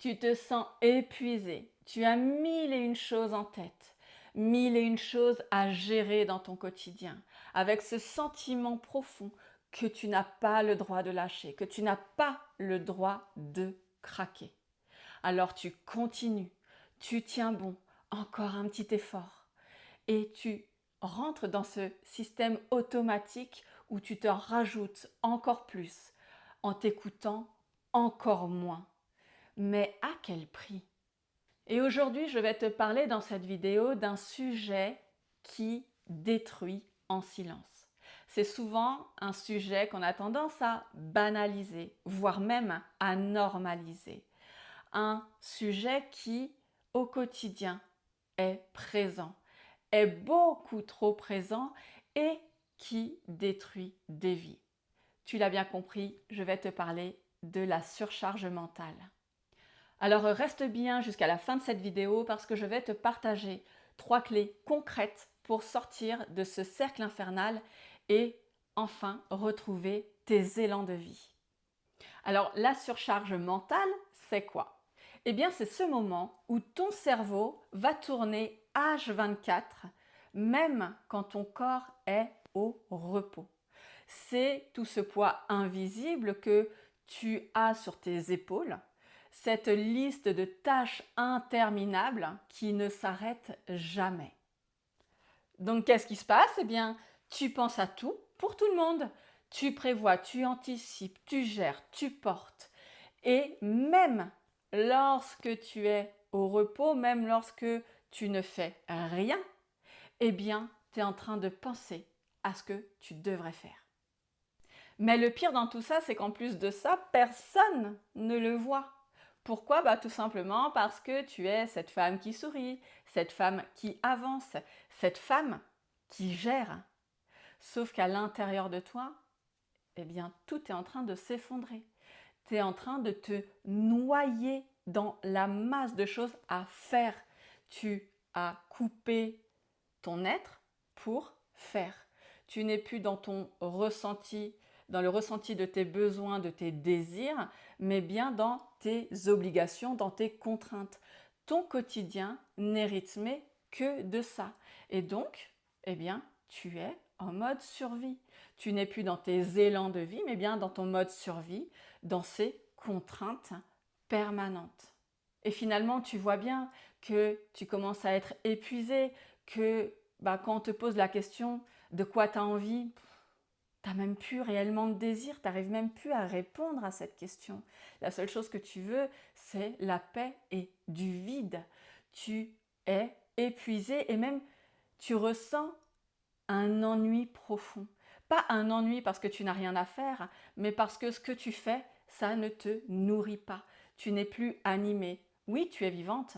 Tu te sens épuisé, tu as mille et une choses en tête, mille et une choses à gérer dans ton quotidien, avec ce sentiment profond que tu n'as pas le droit de lâcher, que tu n'as pas le droit de craquer. Alors tu continues, tu tiens bon, encore un petit effort, et tu rentres dans ce système automatique où tu te rajoutes encore plus en t'écoutant encore moins. Mais à quel prix? Et aujourd'hui, je vais te parler dans cette vidéo d'un sujet qui détruit en silence. C'est souvent un sujet qu'on a tendance à banaliser, voire même à normaliser. Un sujet qui, au quotidien, est présent, est beaucoup trop présent et qui détruit des vies. Tu l'as bien compris, je vais te parler de la surcharge mentale. Alors reste bien jusqu'à la fin de cette vidéo parce que je vais te partager 3 clés concrètes pour sortir de ce cercle infernal et enfin retrouver tes élans de vie. Alors la surcharge mentale, c'est quoi? Eh bien c'est ce moment où ton cerveau va tourner H24 même quand ton corps est au repos. C'est tout ce poids invisible que tu as sur tes épaules, cette liste de tâches interminables qui ne s'arrête jamais. Donc qu'est-ce qui se passe? Eh bien, tu penses à tout pour tout le monde. Tu prévois, tu anticipes, tu gères, tu portes. Et même lorsque tu es au repos, même lorsque tu ne fais rien, eh bien, tu es en train de penser à ce que tu devrais faire. Mais le pire dans tout ça, c'est qu'en plus de ça, personne ne le voit. Pourquoi? Tout simplement parce que tu es cette femme qui sourit, cette femme qui avance, cette femme qui gère. Sauf qu'à l'intérieur de toi, eh bien, tout est en train de s'effondrer. Tu es en train de te noyer dans la masse de choses à faire. Tu as coupé ton être pour faire. Tu n'es plus dans ton ressenti, dans le ressenti de tes besoins, de tes désirs, mais bien dans tes obligations, dans tes contraintes. Ton quotidien n'est rythmé que de ça. Et donc, eh bien, tu es en mode survie. Tu n'es plus dans tes élans de vie, mais bien dans ton mode survie, dans ces contraintes permanentes. Et finalement, tu vois bien que tu commences à être épuisé, que quand on te pose la question de quoi tu as envie, tu n'as même plus réellement de désir, tu n'arrives même plus à répondre à cette question. La seule chose que tu veux, c'est la paix et du vide. Tu es épuisé et même tu ressens un ennui profond. Pas un ennui parce que tu n'as rien à faire, mais parce que ce que tu fais, ça ne te nourrit pas. Tu n'es plus animée. Oui, tu es vivante,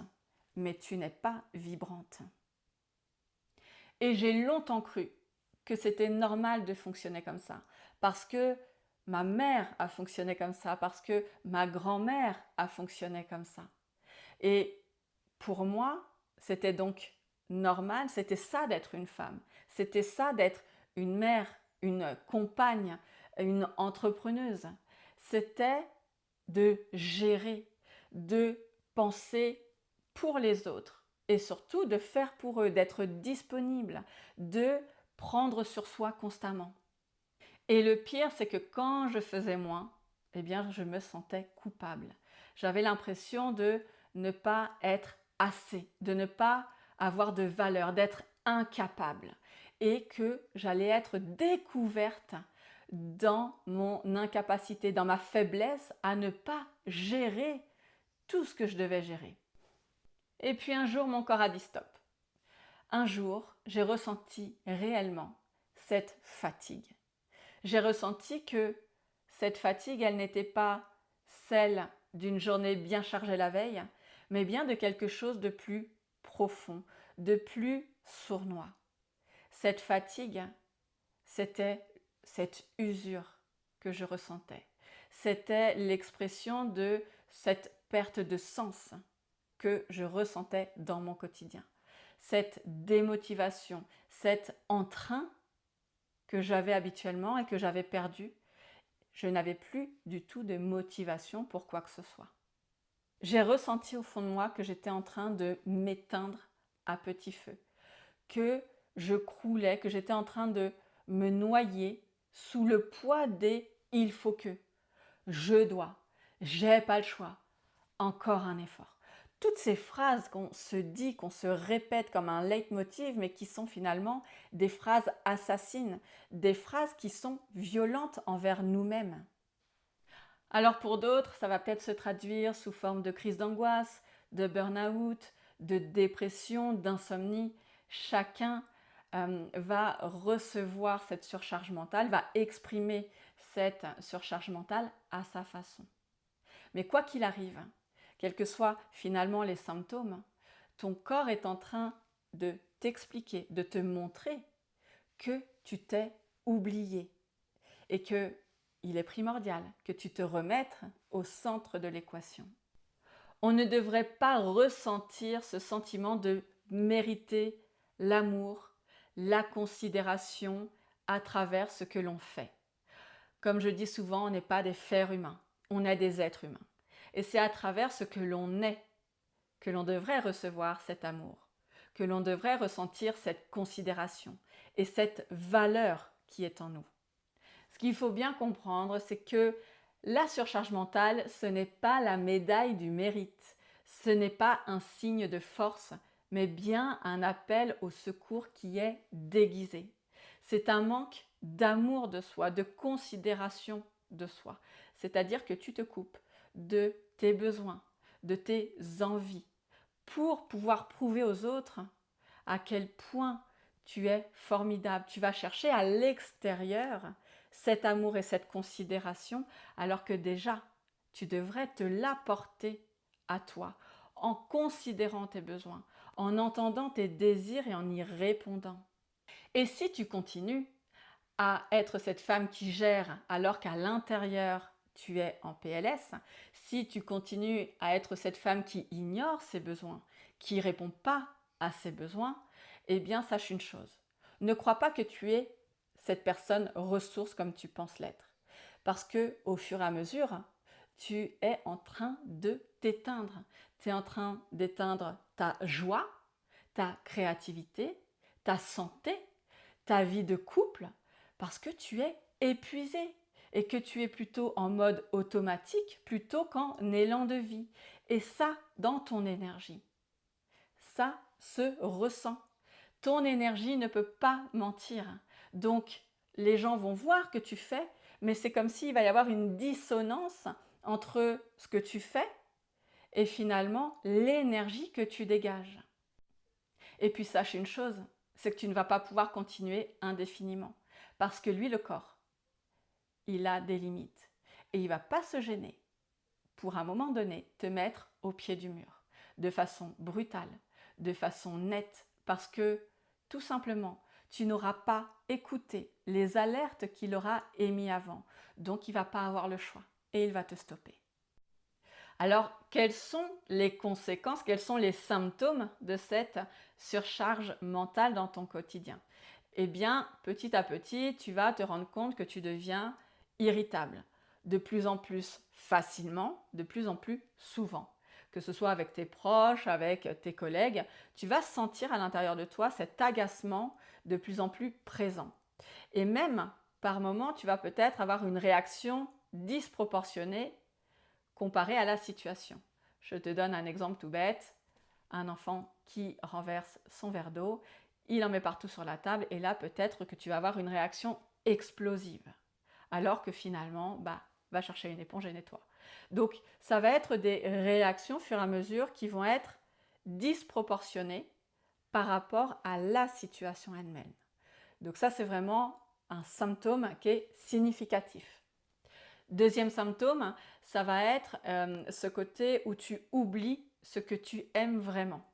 mais tu n'es pas vibrante. Et j'ai longtemps cru que c'était normal de fonctionner comme ça, parce que ma mère a fonctionné comme ça, parce que ma grand-mère a fonctionné comme ça. Et pour moi, c'était donc normal, c'était ça d'être une femme, c'était ça d'être une mère, une compagne, une entrepreneuse. C'était de gérer, de penser pour les autres et surtout de faire pour eux, d'être disponible, de prendre sur soi constamment. Et le pire, c'est que quand je faisais moins, eh bien, je me sentais coupable. J'avais l'impression de ne pas être assez, de ne pas avoir de valeur, d'être incapable et que j'allais être découverte dans mon incapacité, dans ma faiblesse à ne pas gérer tout ce que je devais gérer. Et puis un jour, mon corps a dit stop. Un jour, j'ai ressenti réellement cette fatigue. J'ai ressenti que cette fatigue, elle n'était pas celle d'une journée bien chargée la veille, mais bien de quelque chose de plus profond, de plus sournois. Cette fatigue, c'était cette usure que je ressentais. C'était l'expression de cette perte de sens que je ressentais dans mon quotidien. Cette démotivation, cet entrain que j'avais habituellement et que j'avais perdu, je n'avais plus du tout de motivation pour quoi que ce soit. J'ai ressenti au fond de moi que j'étais en train de m'éteindre à petit feu, que je croulais, que j'étais en train de me noyer sous le poids des il faut que, je dois, j'ai pas le choix, encore un effort. Toutes ces phrases qu'on se dit, qu'on se répète comme un leitmotiv, mais qui sont finalement des phrases assassines, des phrases qui sont violentes envers nous-mêmes. Alors pour d'autres, ça va peut-être se traduire sous forme de crise d'angoisse, de burn-out, de dépression, d'insomnie. Chacun va recevoir cette surcharge mentale, va exprimer cette surcharge mentale à sa façon. Mais quoi qu'il arrive, quels que soient finalement les symptômes, ton corps est en train de t'expliquer, de te montrer que tu t'es oublié et que il est primordial que tu te remettes au centre de l'équation. On ne devrait pas ressentir ce sentiment de mériter l'amour, la considération à travers ce que l'on fait. Comme je dis souvent, on n'est pas des fers humains, on est des êtres humains. Et c'est à travers ce que l'on est que l'on devrait recevoir cet amour, que l'on devrait ressentir cette considération et cette valeur qui est en nous. Ce qu'il faut bien comprendre, c'est que la surcharge mentale, ce n'est pas la médaille du mérite, ce n'est pas un signe de force, mais bien un appel au secours qui est déguisé. C'est un manque d'amour de soi, de considération de soi. C'est-à-dire que tu te coupes de tes besoins, de tes envies, pour pouvoir prouver aux autres à quel point tu es formidable. Tu vas chercher à l'extérieur cet amour et cette considération, alors que déjà, tu devrais te l'apporter à toi, en considérant tes besoins, en entendant tes désirs et en y répondant. Et si tu continues à être cette femme qui gère alors qu'à l'intérieur, tu es en PLS, si tu continues à être cette femme qui ignore ses besoins, qui ne répond pas à ses besoins, eh bien sache une chose. Ne crois pas que tu es cette personne ressource comme tu penses l'être. Parce que au fur et à mesure, tu es en train de t'éteindre. Tu es en train d'éteindre ta joie, ta créativité, ta santé, ta vie de couple, parce que tu es épuisé et que tu es plutôt en mode automatique plutôt qu'en élan de vie. Et ça, dans ton énergie, ça se ressent. Ton énergie ne peut pas mentir. Donc, les gens vont voir que tu fais, mais c'est comme s'il va y avoir une dissonance entre ce que tu fais et finalement l'énergie que tu dégages. Et puis sache une chose, c'est que tu ne vas pas pouvoir continuer indéfiniment. Parce que lui, le corps, il a des limites. Et il ne va pas se gêner pour, à un moment donné, te mettre au pied du mur. De façon brutale, de façon nette. Parce que, tout simplement, tu n'auras pas écouté les alertes qu'il aura émises avant. Donc, il ne va pas avoir le choix. Et il va te stopper. Alors, quelles sont les conséquences, quels sont les symptômes de cette surcharge mentale dans ton quotidien? Eh bien, petit à petit, tu vas te rendre compte que tu deviens irritable, de plus en plus facilement, de plus en plus souvent. Que ce soit avec tes proches, avec tes collègues, tu vas sentir à l'intérieur de toi cet agacement de plus en plus présent. Et même, par moments, tu vas peut-être avoir une réaction disproportionnée comparé à la situation. Je te donne un exemple tout bête. Un enfant qui renverse son verre d'eau, il en met partout sur la table et là peut-être que tu vas avoir une réaction explosive. Alors que finalement, va chercher une éponge et nettoie. Donc ça va être des réactions au fur et à mesure qui vont être disproportionnées par rapport à la situation elle-même. Donc ça c'est vraiment un symptôme qui est significatif. Deuxième symptôme, ça va être ce côté où tu oublies ce que tu aimes vraiment.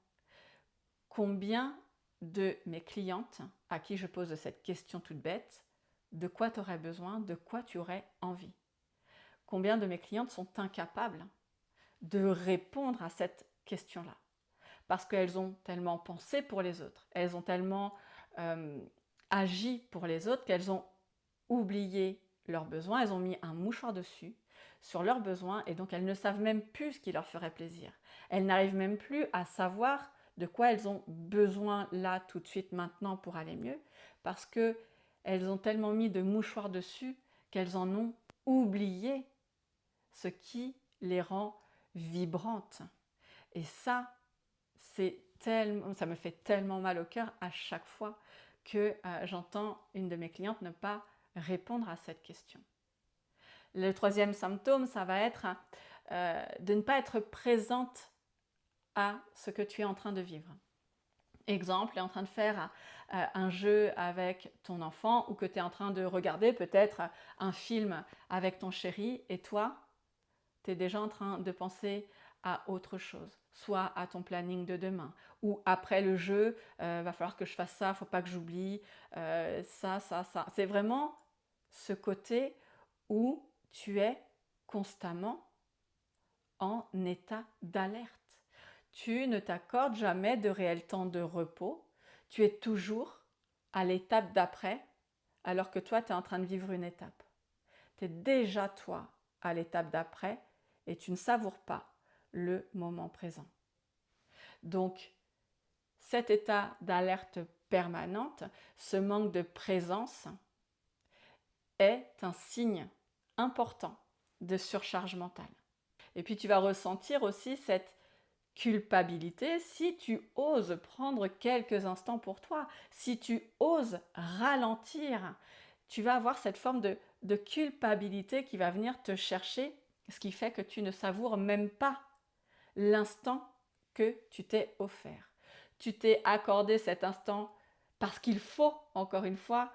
Combien de mes clientes à qui je pose cette question toute bête, de quoi tu aurais besoin, de quoi tu aurais envie? Combien de mes clientes sont incapables de répondre à cette question-là? Parce qu'elles ont tellement pensé pour les autres, elles ont tellement agi pour les autres qu'elles ont oublié leurs besoins, elles ont mis un mouchoir dessus, sur leurs besoins et donc elles ne savent même plus ce qui leur ferait plaisir. Elles n'arrivent même plus à savoir de quoi elles ont besoin là, tout de suite, maintenant pour aller mieux, parce qu'elles ont tellement mis de mouchoirs dessus qu'elles en ont oublié ce qui les rend vibrantes. Et ça, ça me fait tellement mal au cœur à chaque fois que j'entends une de mes clientes ne pas répondre à cette question. Le troisième symptôme, ça va être de ne pas être présente à ce que tu es en train de vivre. Exemple, tu es en train de faire un jeu avec ton enfant ou que tu es en train de regarder peut-être un film avec ton chéri et toi, tu es déjà en train de penser à autre chose, soit à ton planning de demain, ou après le jeu, va falloir que je fasse ça, faut pas que j'oublie, ça. C'est vraiment ce côté où tu es constamment en état d'alerte. Tu ne t'accordes jamais de réel temps de repos, tu es toujours à l'étape d'après, alors que toi, tu es en train de vivre une étape. Tu es déjà, toi, à l'étape d'après, et tu ne savoures pas le moment présent. Donc, cet état d'alerte permanente, ce manque de présence, est un signe important de surcharge mentale. Et puis tu vas ressentir aussi cette culpabilité si tu oses prendre quelques instants pour toi, si tu oses ralentir, tu vas avoir cette forme de culpabilité qui va venir te chercher, ce qui fait que tu ne savoures même pas l'instant que tu t'es offert. Tu t'es accordé cet instant parce qu'il faut, encore une fois,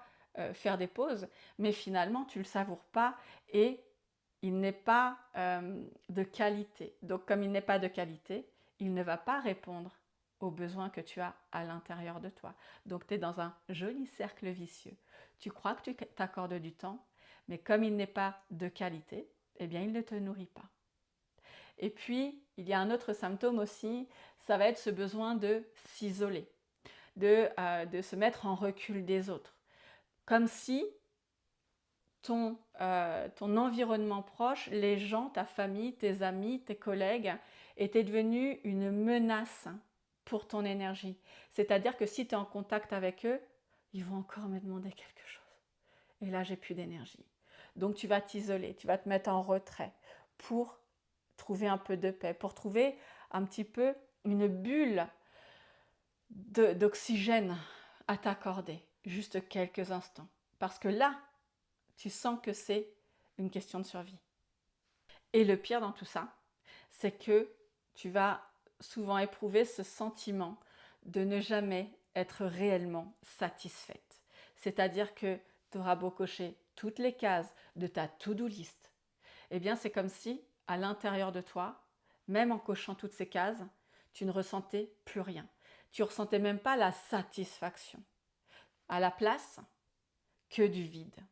faire des pauses, mais finalement tu ne le savoures pas et il n'est pas de qualité. Donc comme il n'est pas de qualité, il ne va pas répondre aux besoins que tu as à l'intérieur de toi. Donc tu es dans un joli cercle vicieux. Tu crois que tu t'accordes du temps, mais comme il n'est pas de qualité, eh bien il ne te nourrit pas. Et puis, il y a un autre symptôme aussi, ça va être ce besoin de s'isoler, de se mettre en recul des autres. Comme si ton environnement proche, les gens, ta famille, tes amis, tes collègues, étaient devenus une menace pour ton énergie. C'est-à-dire que si tu es en contact avec eux, ils vont encore me demander quelque chose. Et là, j'ai plus d'énergie. Donc tu vas t'isoler, tu vas te mettre en retrait pour trouver un peu de paix, pour trouver un petit peu une bulle d'oxygène à t'accorder, juste quelques instants. Parce que là, tu sens que c'est une question de survie. Et le pire dans tout ça, c'est que tu vas souvent éprouver ce sentiment de ne jamais être réellement satisfaite. C'est-à-dire que tu auras beau cocher toutes les cases de ta to-do list, eh bien c'est comme si, à l'intérieur de toi, même en cochant toutes ces cases, tu ne ressentais plus rien. Tu ne ressentais même pas la satisfaction. À la place, que du vide.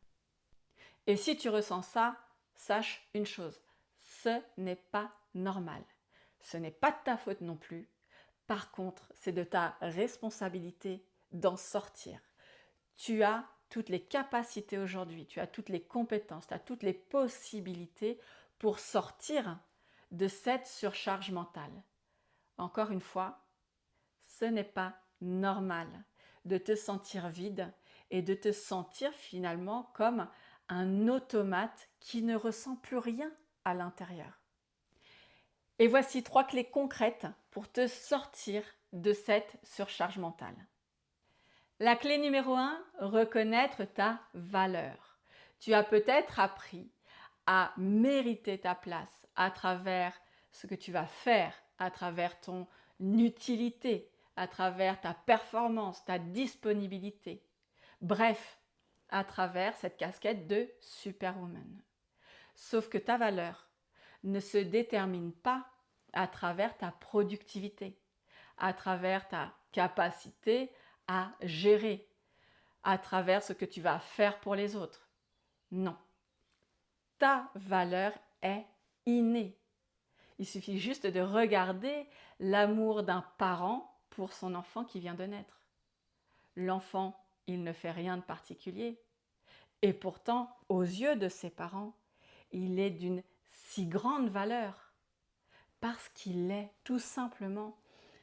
Et si tu ressens ça, sache une chose, ce n'est pas normal. Ce n'est pas de ta faute non plus. Par contre, c'est de ta responsabilité d'en sortir. Tu as toutes les capacités aujourd'hui, tu as toutes les compétences, tu as toutes les possibilités pour sortir de cette surcharge mentale. Encore une fois, ce n'est pas normal de te sentir vide et de te sentir finalement comme un automate qui ne ressent plus rien à l'intérieur. Et voici 3 clés concrètes pour te sortir de cette surcharge mentale. La clé numéro 1, reconnaître ta valeur. Tu as peut-être appris à mériter ta place à travers ce que tu vas faire, à travers ton utilité, à travers ta performance, ta disponibilité. Bref, à travers cette casquette de superwoman. Sauf que ta valeur ne se détermine pas à travers ta productivité, à travers ta capacité à gérer, à travers ce que tu vas faire pour les autres. Non. Ta valeur est innée. Il suffit juste de regarder l'amour d'un parent pour son enfant qui vient de naître. L'enfant, il ne fait rien de particulier. Et pourtant, aux yeux de ses parents, il est d'une si grande valeur? Parce qu'il est, tout simplement.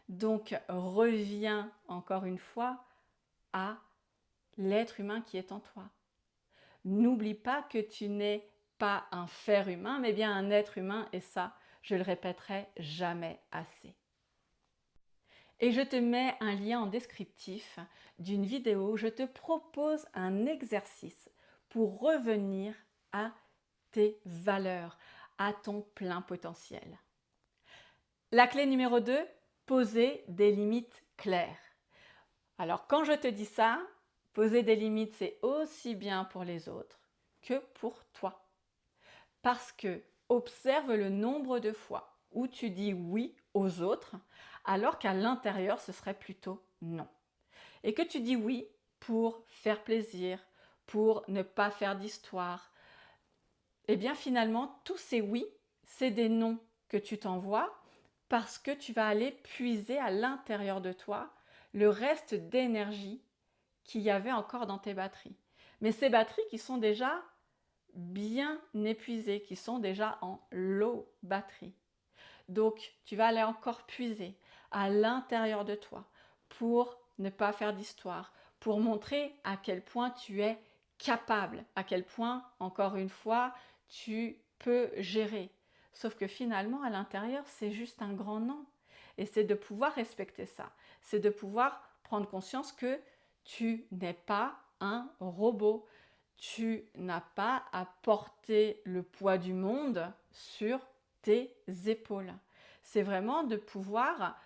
Donc, reviens encore une fois à l'être humain qui est en toi. N'oublie pas que tu n'es pas un faire humain, mais bien un être humain, et ça, je le répéterai jamais assez. Et je te mets un lien en descriptif d'une vidéo où je te propose un exercice pour revenir à tes valeurs, à ton plein potentiel. La clé numéro 2, poser des limites claires. Alors quand je te dis ça, poser des limites, c'est aussi bien pour les autres que pour toi. Parce que observe le nombre de fois où tu dis oui aux autres, alors qu'à l'intérieur, ce serait plutôt non. Et que tu dis oui pour faire plaisir, pour ne pas faire d'histoire. Eh bien finalement, tous ces oui, c'est des non que tu t'envoies parce que tu vas aller puiser à l'intérieur de toi le reste d'énergie qu'il y avait encore dans tes batteries. Mais ces batteries qui sont déjà bien épuisées, qui sont déjà en low batterie. Donc, tu vas aller encore puiser à l'intérieur de toi pour ne pas faire d'histoire, pour montrer à quel point tu es capable, à quel point, encore une fois, tu peux gérer. Sauf que finalement, à l'intérieur, c'est juste un grand non. Et c'est de pouvoir respecter ça. C'est de pouvoir prendre conscience que tu n'es pas un robot. Tu n'as pas à porter le poids du monde sur tes épaules. C'est vraiment de pouvoir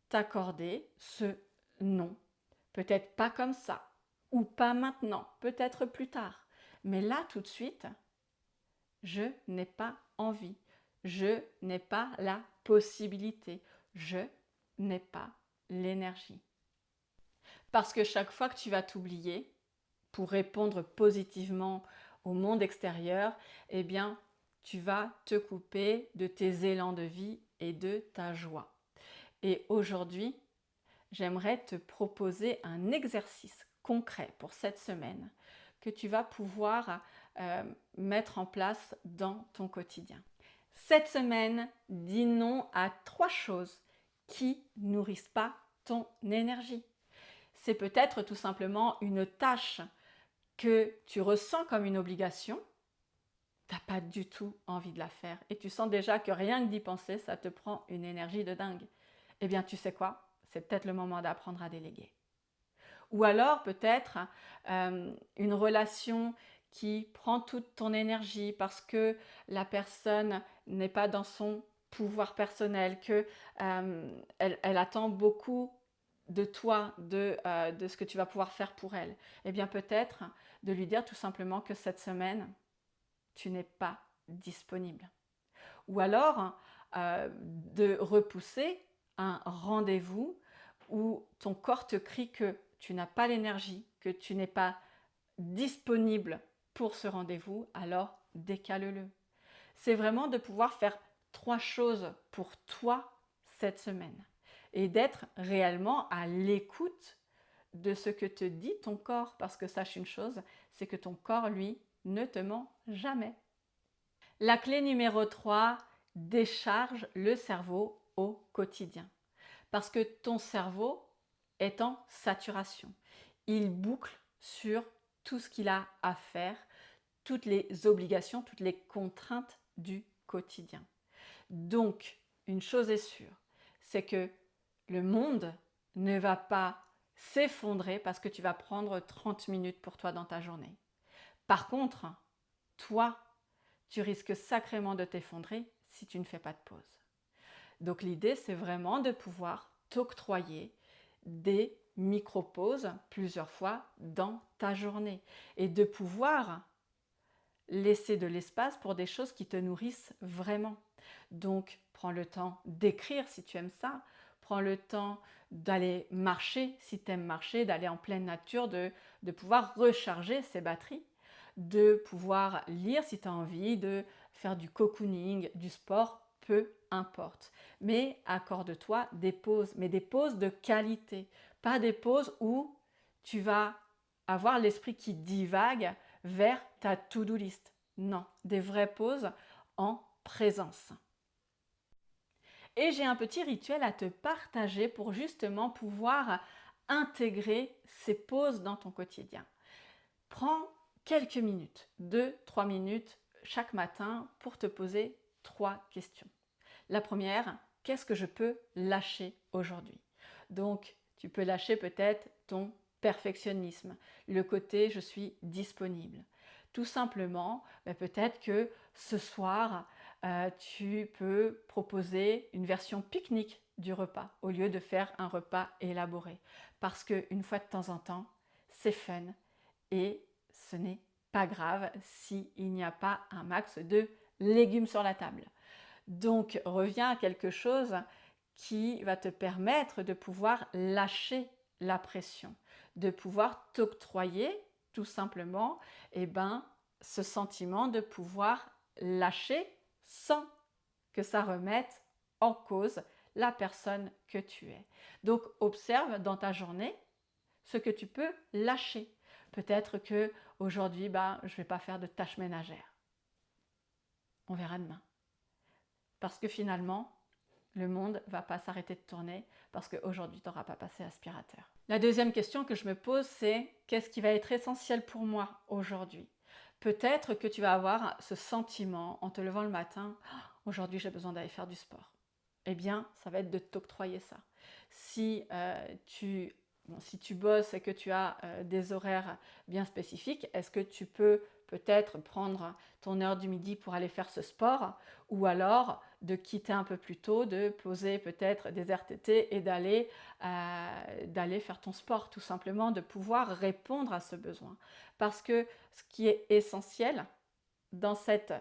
t'accorder ce non. Peut-être pas comme ça, ou pas maintenant, peut-être plus tard. Mais là, tout de suite, je n'ai pas envie, je n'ai pas la possibilité, je n'ai pas l'énergie. Parce que chaque fois que tu vas t'oublier pour répondre positivement au monde extérieur, eh bien, tu vas te couper de tes élans de vie et de ta joie. Et aujourd'hui, j'aimerais te proposer un exercice concret pour cette semaine que tu vas pouvoir mettre en place dans ton quotidien. Cette semaine, dis non à 3 choses qui nourrissent pas ton énergie. C'est peut-être tout simplement une tâche que tu ressens comme une obligation, tu n'as pas du tout envie de la faire et tu sens déjà que rien que d'y penser, ça te prend une énergie de dingue. Eh bien, tu sais quoi? C'est peut-être le moment d'apprendre à déléguer. Ou alors peut-être une relation qui prend toute ton énergie parce que la personne n'est pas dans son pouvoir personnel, qu'elle elle attend beaucoup de toi, de ce que tu vas pouvoir faire pour elle. Eh bien peut-être de lui dire tout simplement que cette semaine, tu n'es pas disponible. Ou alors de repousser un rendez-vous où ton corps te crie que tu n'as pas l'énergie, que tu n'es pas disponible pour ce rendez-vous, alors décale-le. C'est vraiment de pouvoir faire 3 choses pour toi cette semaine et d'être réellement à l'écoute de ce que te dit ton corps, parce que sache une chose, c'est que ton corps, lui, ne te ment jamais. La clé numéro 3, décharge le cerveau au quotidien. Parce que ton cerveau est en saturation. Il boucle sur tout ce qu'il a à faire, toutes les obligations, toutes les contraintes du quotidien. Donc, une chose est sûre, c'est que le monde ne va pas s'effondrer parce que tu vas prendre 30 minutes pour toi dans ta journée. Par contre, toi, tu risques sacrément de t'effondrer si tu ne fais pas de pause. Donc l'idée, c'est vraiment de pouvoir t'octroyer des micro-pauses plusieurs fois dans ta journée et de pouvoir laisser de l'espace pour des choses qui te nourrissent vraiment. Donc, prends le temps d'écrire si tu aimes ça, prends le temps d'aller marcher si tu aimes marcher, d'aller en pleine nature, de pouvoir recharger ses batteries, de pouvoir lire si tu as envie, de faire du cocooning, du sport, peu importe. Mais accorde-toi des pauses, mais des pauses de qualité, pas des pauses où tu vas avoir l'esprit qui divague vers ta to-do list. Non, des vraies pauses en présence. Et j'ai un petit rituel à te partager pour justement pouvoir intégrer ces pauses dans ton quotidien. Prends quelques minutes, 2-3 minutes chaque matin pour te poser 3 questions. La première, qu'est-ce que je peux lâcher aujourd'hui? Donc, tu peux lâcher peut-être ton perfectionnisme, le côté je suis disponible. Tout simplement, peut-être que ce soir, tu peux proposer une version pique-nique du repas au lieu de faire un repas élaboré. Parce qu'une fois de temps en temps, c'est fun et ce n'est pas grave s'il n'y a pas un max de légumes sur la table. Donc, reviens à quelque chose qui va te permettre de pouvoir lâcher la pression, de pouvoir t'octroyer tout simplement ce sentiment de pouvoir lâcher sans que ça remette en cause la personne que tu es. Donc, observe dans ta journée ce que tu peux lâcher. Peut-être que aujourd'hui, je ne vais pas faire de tâches ménagères. On verra demain. Parce que finalement, le monde ne va pas s'arrêter de tourner parce qu'aujourd'hui, tu n'auras pas passé aspirateur. La deuxième question que je me pose, c'est qu'est-ce qui va être essentiel pour moi aujourd'hui? Peut-être que tu vas avoir ce sentiment en te levant le matin, aujourd'hui j'ai besoin d'aller faire du sport. Eh bien, ça va être de t'octroyer ça. Si tu bosses et que tu as des horaires bien spécifiques, est-ce que tu peux peut-être prendre ton heure du midi pour aller faire ce sport ou alors de quitter un peu plus tôt, de poser peut-être des RTT et d'aller faire ton sport, tout simplement, de pouvoir répondre à ce besoin. Parce que ce qui est essentiel dans cette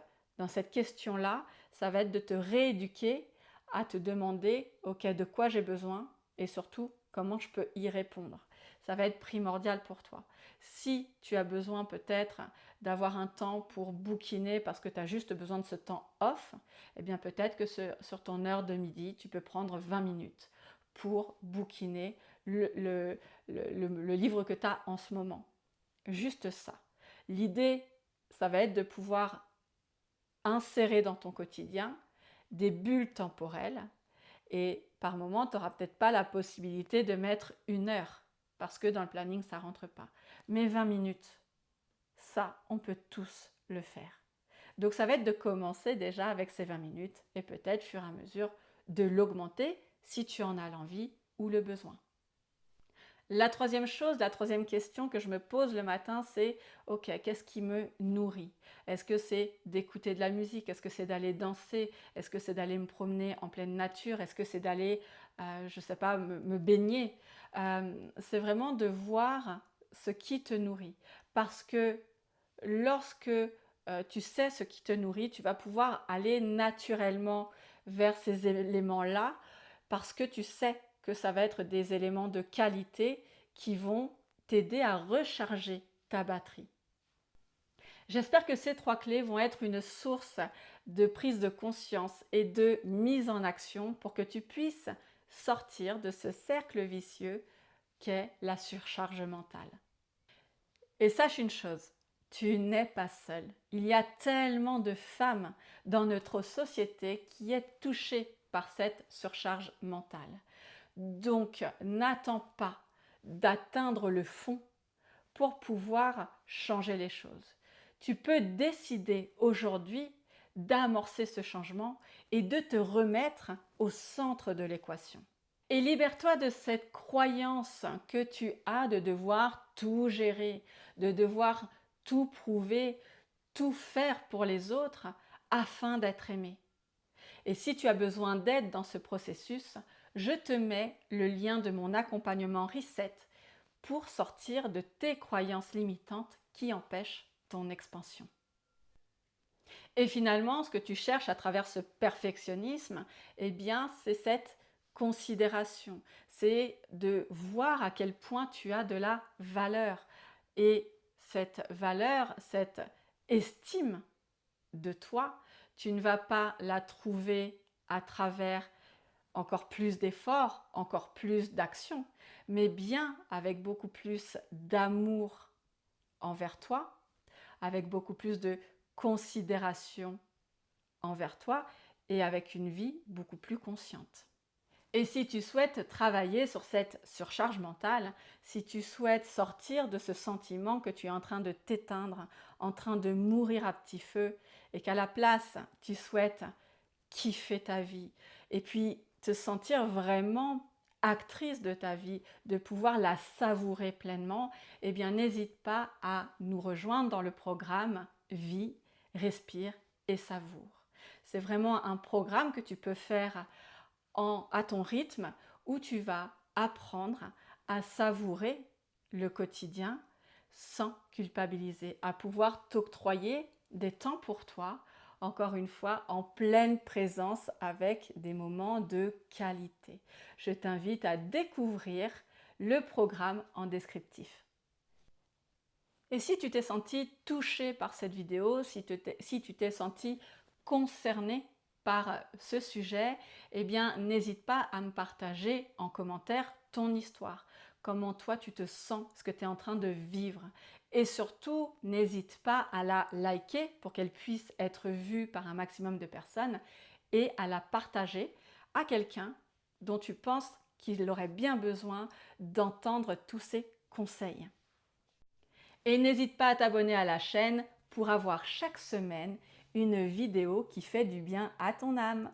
question-là, ça va être de te rééduquer à te demander, ok, de quoi j'ai besoin et surtout, comment je peux y répondre. Ça va être primordial pour toi. Si tu as besoin peut-être d'avoir un temps pour bouquiner parce que tu as juste besoin de ce temps off, eh bien peut-être que sur ton heure de midi, tu peux prendre 20 minutes pour bouquiner le livre que tu as en ce moment. Juste ça. L'idée, ça va être de pouvoir insérer dans ton quotidien des bulles temporelles et par moment, tu n'auras peut-être pas la possibilité de mettre 1 heure parce que dans le planning, ça ne rentre pas. Mais 20 minutes, ça, on peut tous le faire. Donc, ça va être de commencer déjà avec ces 20 minutes et peut-être, au fur et à mesure, de l'augmenter si tu en as l'envie ou le besoin. La troisième question que je me pose le matin, c'est ok, qu'est-ce qui me nourrit? Est-ce que c'est d'écouter de la musique? Est-ce que c'est d'aller danser? Est-ce que c'est d'aller me promener en pleine nature? Est-ce que c'est d'aller, je ne sais pas, me baigner? C'est vraiment de voir ce qui te nourrit. Parce que lorsque tu sais ce qui te nourrit, tu vas pouvoir aller naturellement vers ces éléments-là parce que tu sais que ça va être des éléments de qualité qui vont t'aider à recharger ta batterie. J'espère que ces 3 clés vont être une source de prise de conscience et de mise en action pour que tu puisses sortir de ce cercle vicieux qu'est la surcharge mentale. Et sache une chose, tu n'es pas seule. Il y a tellement de femmes dans notre société qui est touchée par cette surcharge mentale. Donc, n'attends pas d'atteindre le fond pour pouvoir changer les choses. Tu peux décider aujourd'hui d'amorcer ce changement et de te remettre au centre de l'équation. Et libère-toi de cette croyance que tu as de devoir tout gérer, de devoir tout prouver, tout faire pour les autres afin d'être aimé. Et si tu as besoin d'aide dans ce processus, je te mets le lien de mon accompagnement Reset pour sortir de tes croyances limitantes qui empêchent ton expansion. Et finalement, ce que tu cherches à travers ce perfectionnisme, eh bien, c'est cette considération. C'est de voir à quel point tu as de la valeur. Et cette valeur, cette estime de toi, tu ne vas pas la trouver à travers encore plus d'efforts, encore plus d'actions, mais bien avec beaucoup plus d'amour envers toi, avec beaucoup plus de considération envers toi et avec une vie beaucoup plus consciente. Et si tu souhaites travailler sur cette surcharge mentale, si tu souhaites sortir de ce sentiment que tu es en train de t'éteindre, en train de mourir à petit feu, et qu'à la place, tu souhaites kiffer ta vie, et puis te sentir vraiment actrice de ta vie, de pouvoir la savourer pleinement, eh bien n'hésite pas à nous rejoindre dans le programme Vie, Respire et Savoure. C'est vraiment un programme que tu peux faire à ton rythme, où tu vas apprendre à savourer le quotidien sans culpabiliser, à pouvoir t'octroyer des temps pour toi, encore une fois, en pleine présence avec des moments de qualité. Je t'invite à découvrir le programme en descriptif. Et si tu t'es senti touché par cette vidéo, si tu t'es senti concerné par ce sujet, eh bien n'hésite pas à me partager en commentaire ton histoire, comment toi tu te sens, ce que tu es en train de vivre. Et surtout, n'hésite pas à la liker pour qu'elle puisse être vue par un maximum de personnes et à la partager à quelqu'un dont tu penses qu'il aurait bien besoin d'entendre tous ces conseils. Et n'hésite pas à t'abonner à la chaîne pour avoir chaque semaine une vidéo qui fait du bien à ton âme.